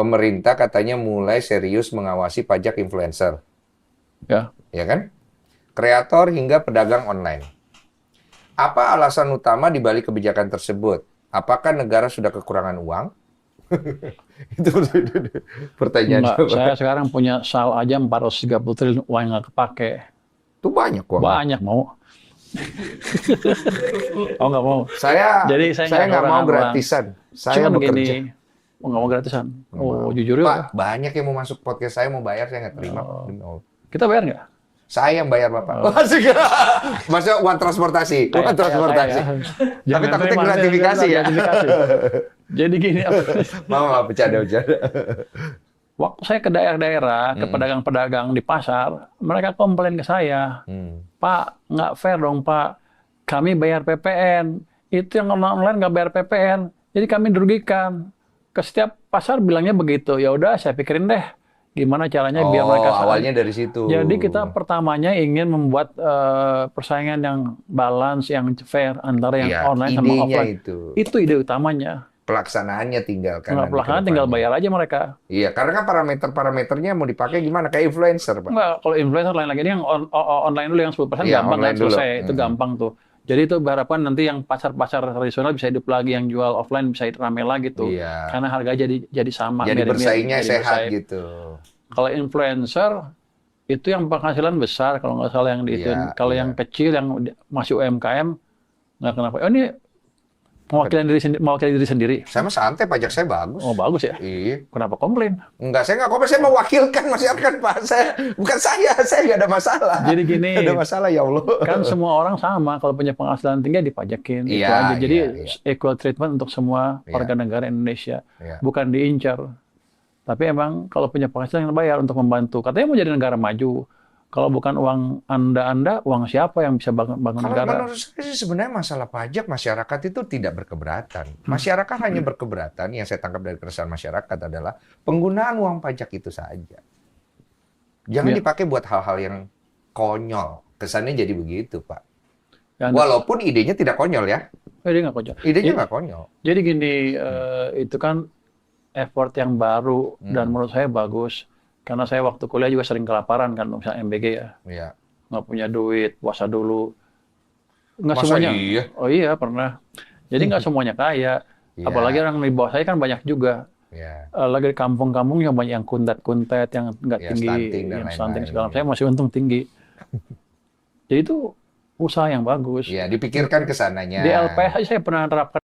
Pemerintah katanya mulai serius mengawasi pajak influencer, Ya. ya kan? Kreator hingga pedagang online. Apa alasan utama di balik kebijakan tersebut? Apakah negara sudah kekurangan uang? Itu pertanyaan. Enggak, saya sekarang punya SAL aja 430 triliun uang yang nggak kepake. Itu banyak uangnya. Banyak mau. Oh nggak mau. Saya Jadi saya nggak mau kekurangan uang. gratisan. Saya Cuman bekerja. gini, oh, nggak mau gratisan. Nggak Oh mau. jujur Pak, ya. banyak yang mau masuk podcast saya mau bayar, saya nggak terima. Demi Allah. Kita bayar nggak? Saya yang bayar Bapak. Asik. Maksudnya uang transportasi. Uang transportasi. Tapi Jangan takutnya terima, gratifikasi ya. gratifikasi. Jadi gini, Maaf, bercanda. waktu saya ke daerah-daerah, ke pedagang-pedagang di pasar, mereka komplain ke saya, Pak, nggak fair dong Pak, kami bayar PPN, itu yang online nggak bayar PPN, jadi kami dirugikan. Ke setiap pasar bilangnya begitu, ya udah saya pikirin deh, gimana caranya biar mereka sadar. Awalnya dari situ. Jadi kita pertamanya ingin membuat persaingan yang balance, yang fair antara yang Iya, online sama idenya offline. itu. Itu ide utamanya. Pelaksanaannya tinggal kan. Nggak nanti pelaksanaan ke tinggal depannya. bayar aja mereka. Iya, karena kan parameternya mau dipakai gimana? Kayak influencer, Pak. Enggak, kalau influencer lain lagi. Ini yang online dulu yang 10% Iya, gampang kan online dulu. selesai. Itu gampang tuh. Jadi itu harapan nanti yang pasar-pasar tradisional bisa hidup lagi, yang jual offline bisa ramai lagi tuh. Iya. Karena harga jadi sama. Jadi mirip-mirip, bersaingnya jadi sehat bersaing. gitu. Kalau influencer itu yang penghasilan besar kalau nggak salah yang di itu. Iya, Kalau iya. yang kecil yang masih UMKM nggak kenapa. Oh ini mewakili diri sendiri. Saya mah santai, pajak saya bagus. Oh bagus ya. Iya. Kenapa komplain? Enggak, saya nggak komplain, saya mewakilkan masyarakat, Pak. Bukan saya nggak ada masalah. Jadi gini, Nggak ada masalah, ya Allah. kan semua orang sama, kalau punya penghasilan tinggi dipajakin, itu Iya, aja. Jadi iya. equal treatment untuk semua Iya. warga negara Indonesia, Iya. bukan diincar. Tapi emang kalau punya penghasilan yang bayar untuk membantu. Katanya mau jadi negara maju. Kalau bukan uang Anda, uang siapa yang bisa bangun Kalau negara? menurut saya sih sebenarnya masalah pajak masyarakat itu tidak berkeberatan. Masyarakat hanya berkeberatan, yang saya tangkap dari keresahan masyarakat adalah penggunaan uang pajak itu saja. Jangan Iya. dipakai buat hal-hal yang konyol. Kesannya jadi begitu, Pak. Ya, Walaupun idenya tidak konyol ya. dia nggak kocok. Idenya nggak konyol. Jadi gini, itu kan effort yang baru dan menurut saya bagus. Karena saya waktu kuliah juga sering kelaparan kan, misalnya MBG ya. Iya. Nggak punya duit, puasa dulu. Nggak Masa semuanya. iya? Oh iya, pernah. Jadi nggak semuanya kaya. Iya. Apalagi orang di bawah saya kan banyak juga. Iya. Lagi di kampung-kampung yang banyak yang kuntet-kuntet, yang nggak Ya, tinggi, stunting dan yang lain-lain. stunting segala. Saya masih untung tinggi. Jadi itu usaha yang bagus. Iya, dipikirkan ke sananya. Di LPS aja saya pernah terapkan